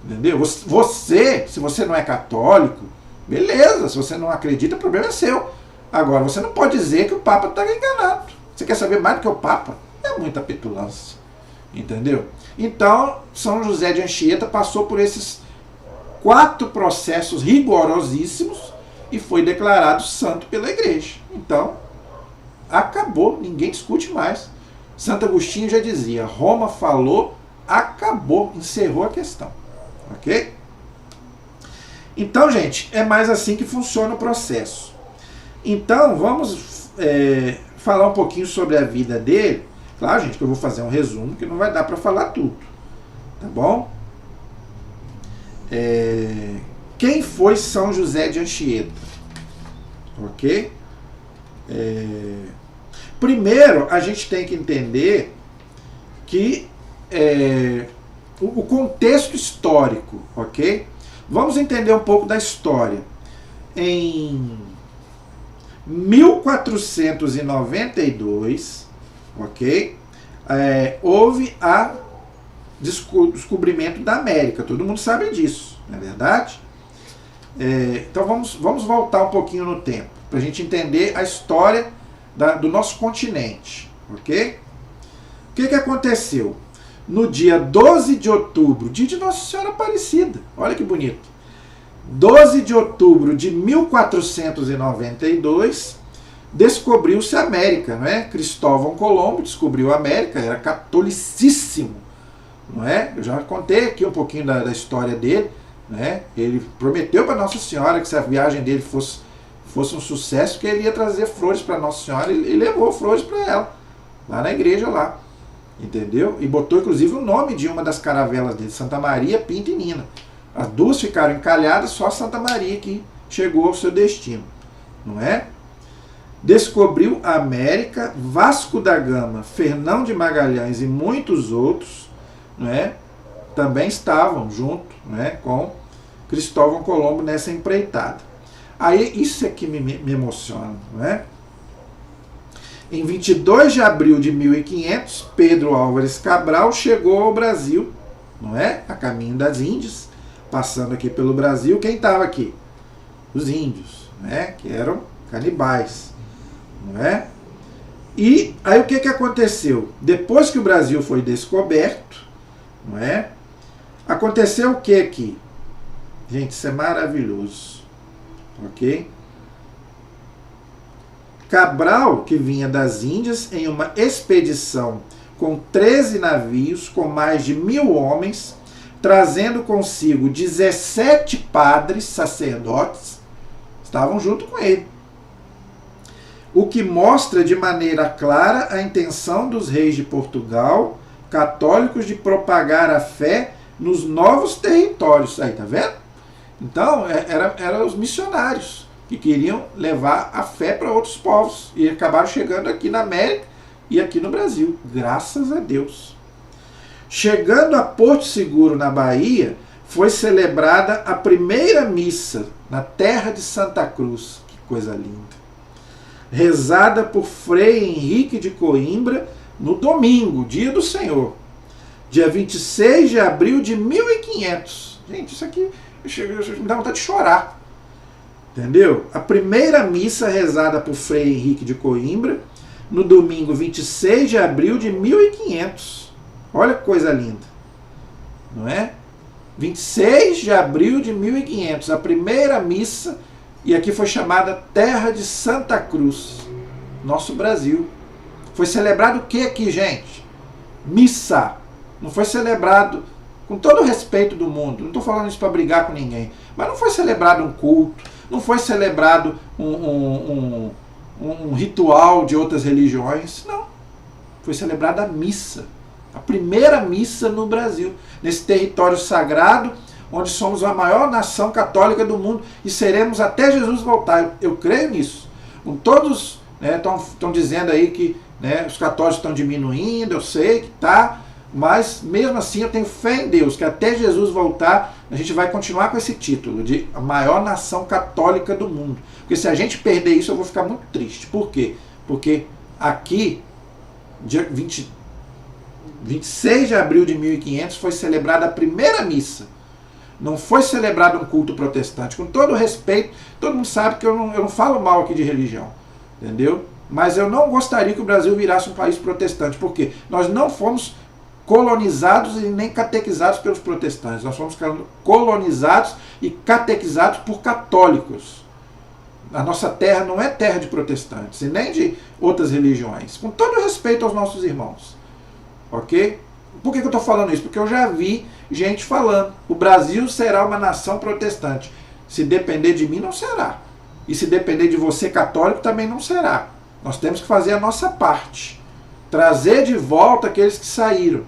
Entendeu? Você, se você não é católico, beleza, se você não acredita, o problema é seu. Agora, você não pode dizer que o Papa está enganado. Você quer saber mais do que o Papa? É muita petulância. Entendeu? Então, São José de Anchieta passou por esses 4 processos rigorosíssimos e foi declarado santo pela igreja. Então, acabou, ninguém discute mais. Santo Agostinho já dizia, Roma falou, acabou, encerrou a questão. Ok? Então, gente, é mais assim que funciona o processo. Então, vamos falar um pouquinho sobre a vida dele. Claro, gente, que eu vou fazer um resumo, que não vai dar para falar tudo. Tá bom? Quem foi São José de Anchieta? Ok? Primeiro, a gente tem que entender que o contexto histórico, ok? Vamos entender um pouco da história. Em 1492, ok? Houve o descobrimento da América. Todo mundo sabe disso, não é verdade? Então vamos voltar um pouquinho no tempo, para a gente entender a história do nosso continente, ok? O que aconteceu? No dia 12 de outubro, dia de Nossa Senhora Aparecida, olha que bonito, 12 de outubro de 1492, descobriu-se a América, não é? Cristóvão Colombo descobriu a América, era catolicíssimo, não é? Eu já contei aqui um pouquinho da história dele, né? Ele prometeu para Nossa Senhora que se a viagem dele fosse um sucesso, que ele ia trazer flores para Nossa Senhora, e levou flores para ela, lá na igreja lá. Entendeu? E botou inclusive o nome de uma das caravelas dele, Santa Maria, Pinta e Nina. As duas ficaram encalhadas, só Santa Maria que chegou ao seu destino. Não é? Descobriu a América, Vasco da Gama, Fernão de Magalhães e muitos outros, não é? Também estavam junto, não é? Com Cristóvão Colombo nessa empreitada. Aí isso é que me emociona, não é? Em 22 de abril de 1500, Pedro Álvares Cabral chegou ao Brasil, não é? A caminho das Índias, passando aqui pelo Brasil. Quem estava aqui? Os índios, né? Que eram canibais, não é? E aí o que aconteceu? Depois que o Brasil foi descoberto, não é? Aconteceu o que aqui? Gente, isso é maravilhoso, ok? Cabral, que vinha das Índias em uma expedição com 13 navios, com mais de 1000 homens, trazendo consigo 17 padres, sacerdotes, estavam junto com ele. O que mostra de maneira clara a intenção dos reis de Portugal, católicos, de propagar a fé nos novos territórios. Aí, tá vendo? Então, eram os missionários que queriam levar a fé para outros povos e acabaram chegando aqui na América e aqui no Brasil, graças a Deus. Chegando a Porto Seguro, na Bahia, foi celebrada a primeira missa na terra de Santa Cruz, que coisa linda, rezada por Frei Henrique de Coimbra no domingo, dia do Senhor, dia 26 de abril de 1500. Gente, isso aqui me dá vontade de chorar. Entendeu? A primeira missa rezada por Frei Henrique de Coimbra, no domingo 26 de abril de 1500. Olha que coisa linda. Não é? 26 de abril de 1500, a primeira missa, e aqui foi chamada Terra de Santa Cruz, nosso Brasil. Foi celebrado o que aqui, gente? Missa. Não foi celebrado com todo o respeito do mundo, não estou falando isso para brigar com ninguém, mas não foi celebrado um culto, não foi celebrado um ritual de outras religiões, não. Foi celebrada a missa, a primeira missa no Brasil, nesse território sagrado, onde somos a maior nação católica do mundo e seremos até Jesus voltar. Eu creio nisso. Com todos estão dizendo aí que os católicos estão diminuindo, eu sei que está, mas mesmo assim eu tenho fé em Deus, que até Jesus voltar, a gente vai continuar com esse título de a maior nação católica do mundo. Porque se a gente perder isso, eu vou ficar muito triste. Por quê? Porque aqui, dia 26 de abril de 1500, foi celebrada a primeira missa. Não foi celebrado um culto protestante. Com todo respeito, todo mundo sabe que eu não falo mal aqui de religião, entendeu? Mas eu não gostaria que o Brasil virasse um país protestante. Por quê? Nós não fomos colonizados e nem catequizados pelos protestantes. Nós fomos colonizados e catequizados por católicos. A nossa terra não é terra de protestantes e nem de outras religiões. Com todo respeito aos nossos irmãos. Ok? Por que eu estou falando isso? Porque eu já vi gente falando: o Brasil será uma nação protestante. Se depender de mim, não será. E se depender de você, católico, também não será. Nós temos que fazer a nossa parte. Trazer de volta aqueles que saíram.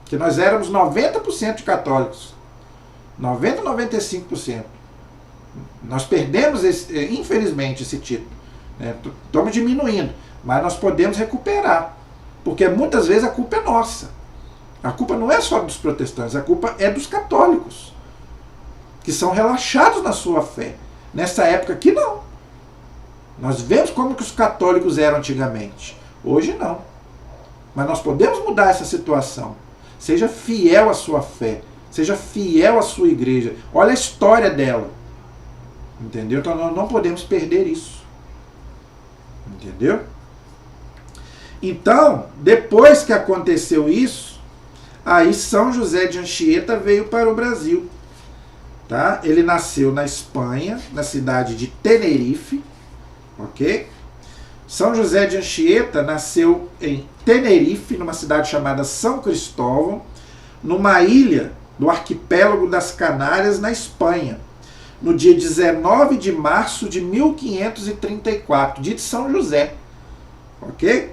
Que nós éramos 90% de católicos. 90%, 95%. Nós perdemos, infelizmente, esse título. Estamos diminuindo. Mas nós podemos recuperar. Porque muitas vezes a culpa é nossa. A culpa não é só dos protestantes, a culpa é dos católicos, que são relaxados na sua fé. Nessa época aqui não. Nós vemos como que os católicos eram antigamente. Hoje não. Mas nós podemos mudar essa situação. Seja fiel à sua fé. Seja fiel à sua igreja. Olha a história dela. Entendeu? Então nós não podemos perder isso. Entendeu? Então, depois que aconteceu isso, aí São José de Anchieta veio para o Brasil. Tá? Ele nasceu na Espanha, na cidade de Tenerife. Ok? São José de Anchieta nasceu em Tenerife, numa cidade chamada São Cristóvão, numa ilha do arquipélago das Canárias, na Espanha, no dia 19 de março de 1534, dia de São José. Ok?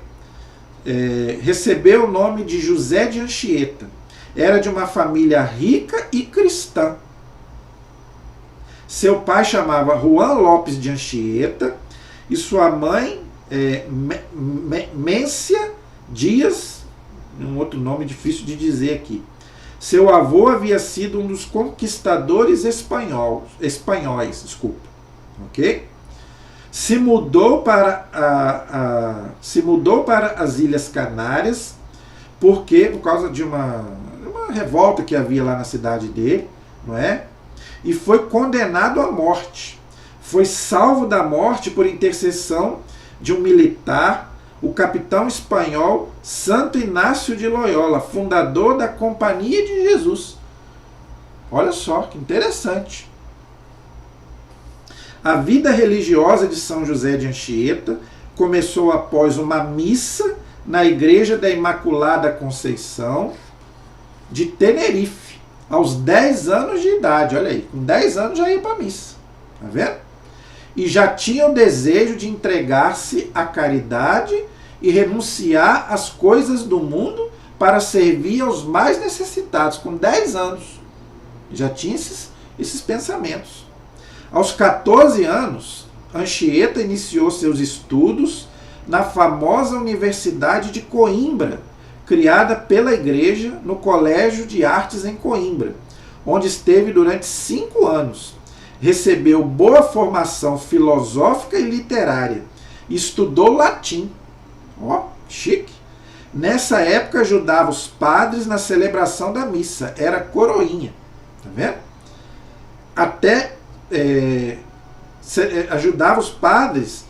Recebeu o nome de José de Anchieta. Era de uma família rica e cristã. Seu pai chamava Juan Lopes de Anchieta e sua mãe Mência Dias, um outro nome difícil de dizer aqui. Seu avô havia sido um dos conquistadores espanhóis, ok? Se mudou para as Ilhas Canárias por causa de uma revolta que havia lá na cidade dele, não é? E foi condenado à morte. Foi salvo da morte por intercessão de um militar, o capitão espanhol Santo Inácio de Loyola, fundador da Companhia de Jesus. Olha só que interessante. A vida religiosa de São José de Anchieta começou após uma missa na Igreja da Imaculada Conceição de Tenerife, aos 10 anos de idade. Olha aí, com 10 anos já ia para a missa. Tá vendo? E já tinha o desejo de entregar-se à caridade e renunciar às coisas do mundo para servir aos mais necessitados. Com 10 anos já tinha esses pensamentos. Aos 14 anos, Anchieta iniciou seus estudos na famosa Universidade de Coimbra, criada pela Igreja no Colégio de Artes em Coimbra, onde esteve durante 5 anos. Recebeu boa formação filosófica e literária. Estudou latim. Ó, chique. Nessa época ajudava os padres na celebração da missa. Era coroinha. Tá vendo? Ajudava os padres,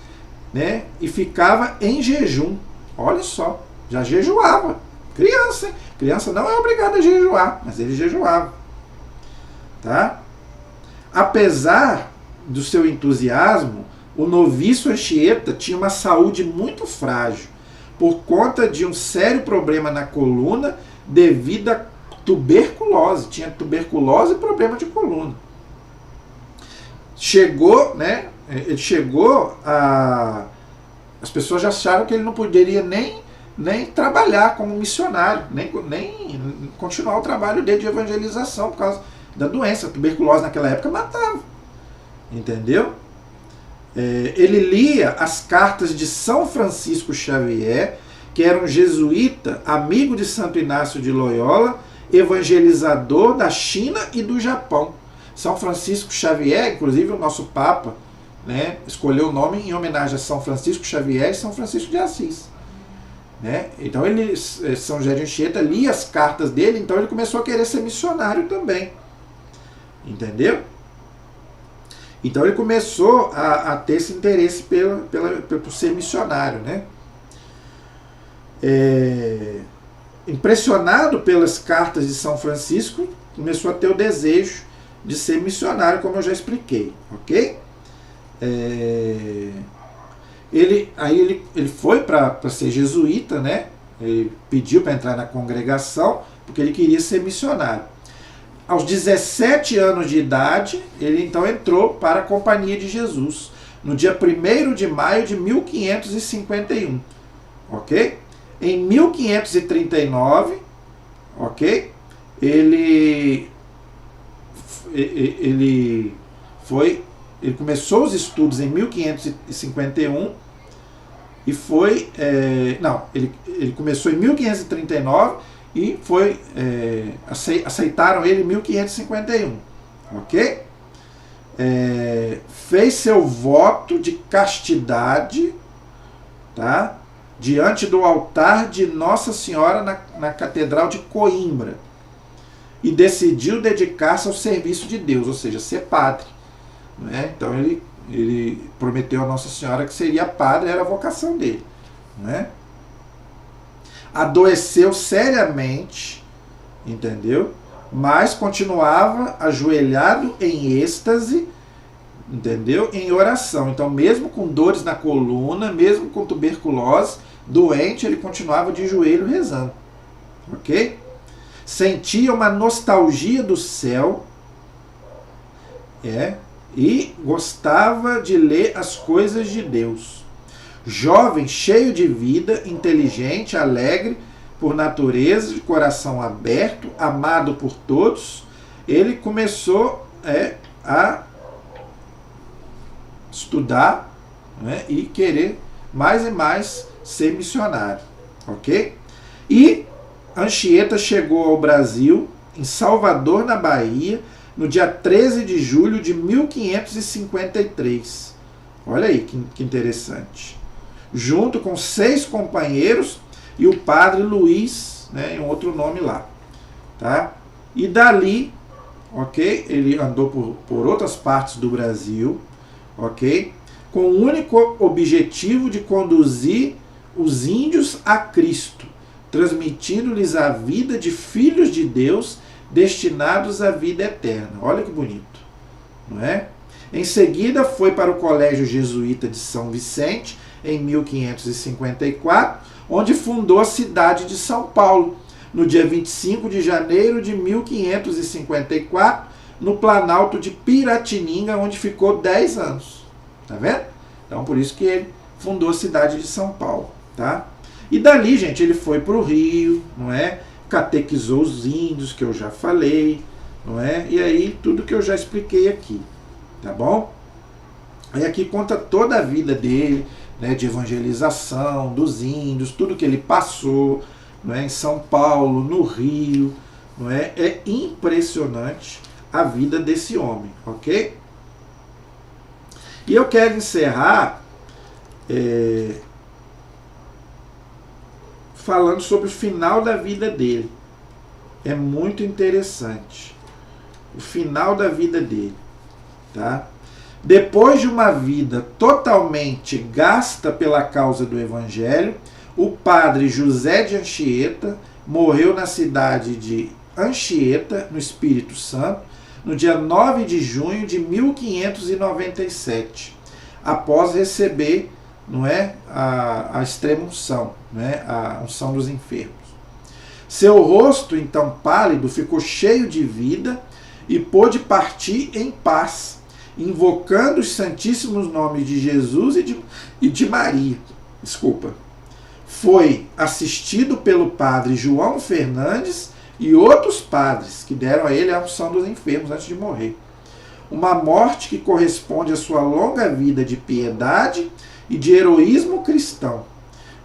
né? E ficava em jejum. Olha só. Já jejuava. Criança, hein? Criança não é obrigada a jejuar, mas ele jejuava. Tá? Apesar do seu entusiasmo, o noviço Anchieta tinha uma saúde muito frágil, por conta de um sério problema na coluna devido à tuberculose, tinha tuberculose e problema de coluna. Chegou, né? Ele chegou a... As pessoas já acharam que ele não poderia nem trabalhar como missionário, nem continuar o trabalho dele de evangelização por causa da doença. A tuberculose naquela época matava. Entendeu? Ele lia as cartas de São Francisco Xavier, que era um jesuíta, amigo de Santo Inácio de Loyola, evangelizador da China e do Japão. São Francisco Xavier, inclusive o nosso Papa, né, escolheu o nome em homenagem a São Francisco Xavier e São Francisco de Assis. Né? Então São José de Anchieta lia as cartas dele, então ele começou a querer ser missionário também. Entendeu? Então ele começou a ter esse interesse por ser missionário. Né? Impressionado pelas cartas de São Francisco, começou a ter o desejo de ser missionário, como eu já expliquei. Ok? Ele foi para ser jesuíta, né? Ele pediu para entrar na congregação porque ele queria ser missionário. Aos 17 anos de idade, ele então entrou para a Companhia de Jesus, no dia 1º de maio de 1551. Ok? Em 1539, ok? Ele começou os estudos em 1551 e foi... ele começou em 1539 e foi... aceitaram ele em 1551. Ok? Fez seu voto de castidade, tá? Diante do altar de Nossa Senhora na Catedral de Coimbra. E decidiu dedicar-se ao serviço de Deus, ou seja, ser padre. Né? Então ele prometeu a Nossa Senhora que seria padre, era a vocação dele. Né? Adoeceu seriamente, entendeu? Mas continuava ajoelhado em êxtase, entendeu? Em oração. Então, mesmo com dores na coluna, mesmo com tuberculose, doente, ele continuava de joelho rezando. Ok? Sentia uma nostalgia do céu, e gostava de ler as coisas de Deus. Jovem, cheio de vida, inteligente, alegre por natureza, de coração aberto, amado por todos, ele começou a estudar, né, e querer mais e mais ser missionário. Ok? E Anchieta chegou ao Brasil, em Salvador, na Bahia, no dia 13 de julho de 1553. Olha aí que interessante. Junto com 6 companheiros e o padre Luiz, né, em outro nome lá. Tá? E dali, ok, ele andou por outras partes do Brasil, ok, com o único objetivo de conduzir os índios a Cristo, transmitindo-lhes a vida de filhos de Deus destinados à vida eterna. Olha que bonito, não é? Em seguida foi para o Colégio Jesuíta de São Vicente, em 1554, onde fundou a cidade de São Paulo, no dia 25 de janeiro de 1554, no Planalto de Piratininga, onde ficou 10 anos. Tá vendo? Então, por isso que ele fundou a cidade de São Paulo, tá? E dali, gente, ele foi para o Rio, não é? Catequizou os índios, que eu já falei, não é? E aí, tudo que eu já expliquei aqui, tá bom? Aí aqui conta toda a vida dele, né, de evangelização dos índios, tudo que ele passou, não é? Em São Paulo, no Rio, não é? É impressionante a vida desse homem, ok? E eu quero encerrar falando sobre o final da vida dele. É muito interessante. O final da vida dele. Tá? Depois de uma vida totalmente gasta pela causa do Evangelho, o padre José de Anchieta morreu na cidade de Anchieta, no Espírito Santo, no dia 9 de junho de 1597, após receber, não é, a extrema unção, não é, a unção dos enfermos. Seu rosto, então pálido, ficou cheio de vida e pôde partir em paz, invocando os santíssimos nomes de Jesus e de Maria. Foi assistido pelo padre João Fernandes e outros padres que deram a ele a unção dos enfermos antes de morrer. Uma morte que corresponde à sua longa vida de piedade e de heroísmo cristão.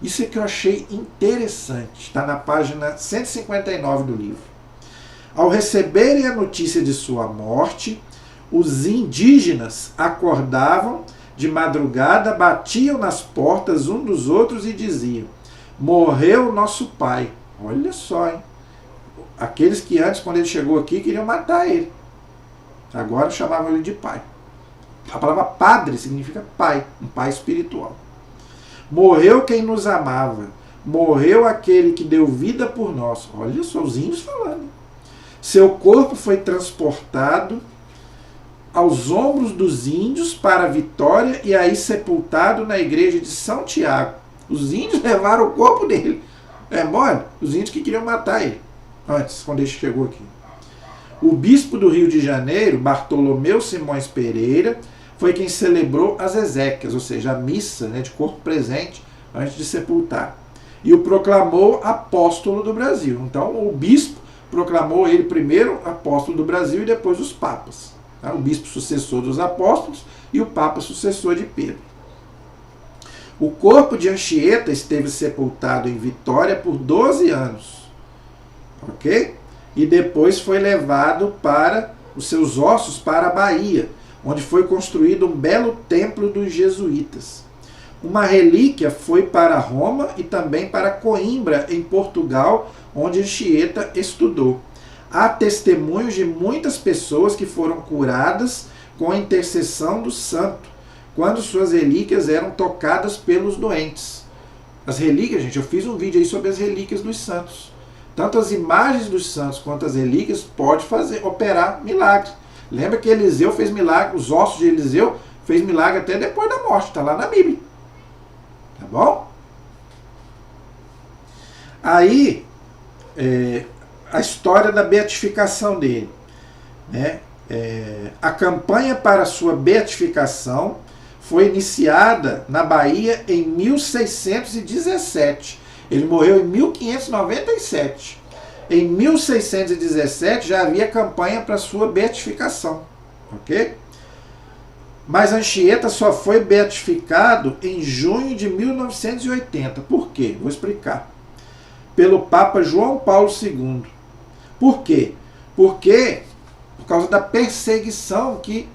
Isso é que eu achei interessante. Está na página 159 do livro. Ao receberem a notícia de sua morte, os indígenas acordavam de madrugada, batiam nas portas um dos outros e diziam: morreu nosso pai. Olha só, hein? Aqueles que antes, quando ele chegou aqui, queriam matar ele. Agora chamavam ele de pai. A palavra padre significa pai, um pai espiritual. Morreu quem nos amava. Morreu aquele que deu vida por nós. Olha só, os índios falando. Seu corpo foi transportado aos ombros dos índios para a Vitória e aí sepultado na igreja de São Tiago. Os índios levaram o corpo dele. É mole? Os índios que queriam matar ele antes, quando ele chegou aqui. O bispo do Rio de Janeiro, Bartolomeu Simões Pereira, foi quem celebrou as exéquias, ou seja, a missa, né, de corpo presente antes de sepultar. E o proclamou apóstolo do Brasil. Então o bispo proclamou ele primeiro apóstolo do Brasil e depois os papas. Tá? O bispo sucessor dos apóstolos e o papa sucessor de Pedro. O corpo de Anchieta esteve sepultado em Vitória por 12 anos. Ok? E depois foi levado para os seus ossos para a Bahia, onde foi construído um belo templo dos jesuítas. Uma relíquia foi para Roma e também para Coimbra, em Portugal, onde Anchieta estudou. Há testemunhos de muitas pessoas que foram curadas com a intercessão do santo, quando suas relíquias eram tocadas pelos doentes. As relíquias, gente, eu fiz um vídeo aí sobre as relíquias dos santos. Tanto as imagens dos santos quanto as relíquias pode operar milagres. Lembra que Eliseu fez milagre, os ossos de Eliseu fez milagre até depois da morte, está lá na Bíblia. Tá bom? Aí, a história da beatificação dele. Né? A campanha para a sua beatificação foi iniciada na Bahia em 1617. Ele morreu em 1597. Em 1617 já havia campanha para sua beatificação. Ok? Mas Anchieta só foi beatificado em junho de 1980. Por quê? Vou explicar. Pelo Papa João Paulo II. Por quê? Porque por causa da perseguição que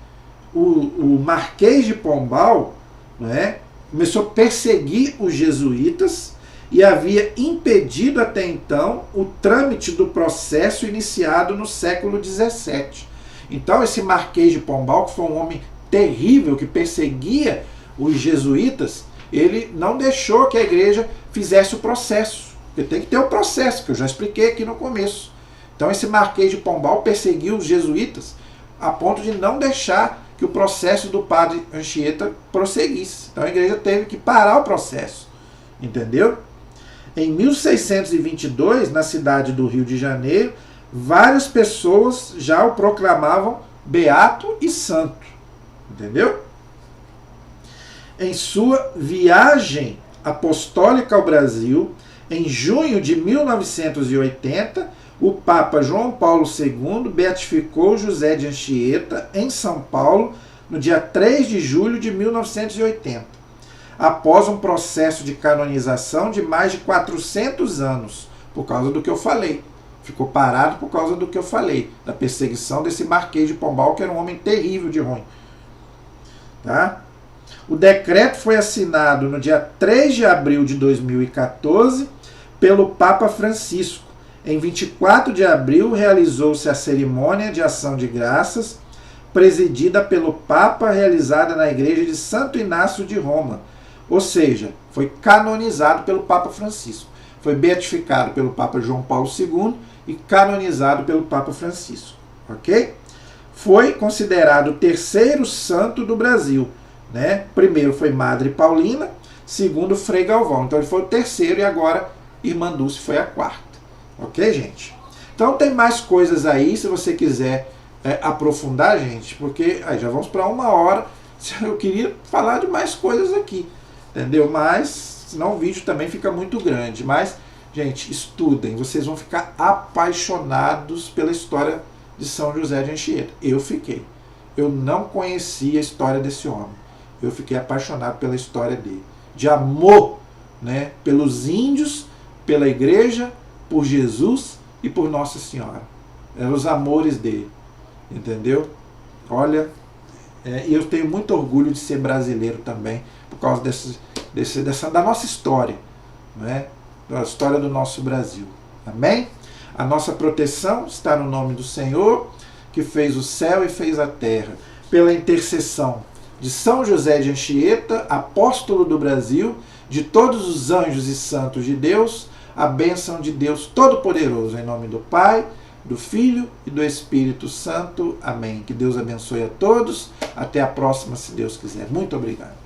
o Marquês de Pombal, né, começou a perseguir os jesuítas e havia impedido até então o trâmite do processo iniciado no século XVII. Então esse Marquês de Pombal, que foi um homem terrível, que perseguia os jesuítas, ele não deixou que a igreja fizesse o processo. Porque tem que ter o processo, que eu já expliquei aqui no começo. Então esse Marquês de Pombal perseguiu os jesuítas a ponto de não deixar que o processo do padre Anchieta prosseguisse. Então a igreja teve que parar o processo. Entendeu? Em 1622, na cidade do Rio de Janeiro, várias pessoas já o proclamavam beato e santo. Entendeu? Em sua viagem apostólica ao Brasil, em junho de 1980, o Papa João Paulo II beatificou José de Anchieta em São Paulo no dia 3 de julho de 1980, após um processo de canonização de mais de 400 anos, por causa do que eu falei. Ficou parado por causa do que eu falei, da perseguição desse Marquês de Pombal, que era um homem terrível de ruim. Tá? O decreto foi assinado no dia 3 de abril de 2014 pelo Papa Francisco. Em 24 de abril realizou-se a cerimônia de ação de graças, presidida pelo Papa, realizada na igreja de Santo Inácio de Roma. Ou seja, foi canonizado pelo Papa Francisco. Foi beatificado pelo Papa João Paulo II e canonizado pelo Papa Francisco. Ok? Foi considerado o terceiro santo do Brasil. Né? Primeiro foi Madre Paulina, segundo Frei Galvão. Então ele foi o terceiro e agora Irmã Dulce foi a quarta. Ok, gente? Então tem mais coisas aí, se você quiser aprofundar, gente, porque aí já vamos para 1 hora. Eu queria falar de mais coisas aqui, entendeu? Mas senão o vídeo também fica muito grande. Mas, gente, estudem, vocês vão ficar apaixonados pela história de São José de Anchieta. Eu fiquei. Eu não conhecia a história desse homem. Eu fiquei apaixonado pela história dele. De amor, né, pelos índios, pela igreja, por Jesus e por Nossa Senhora. Eram os amores dele. Entendeu? Olha, e eu tenho muito orgulho de ser brasileiro também, por causa da nossa história, né? Da história do nosso Brasil. Amém? A nossa proteção está no nome do Senhor, que fez o céu e fez a terra, pela intercessão de São José de Anchieta, apóstolo do Brasil, de todos os anjos e santos de Deus, a bênção de Deus Todo-Poderoso, em nome do Pai, do Filho e do Espírito Santo. Amém. Que Deus abençoe a todos. Até a próxima, se Deus quiser. Muito obrigado.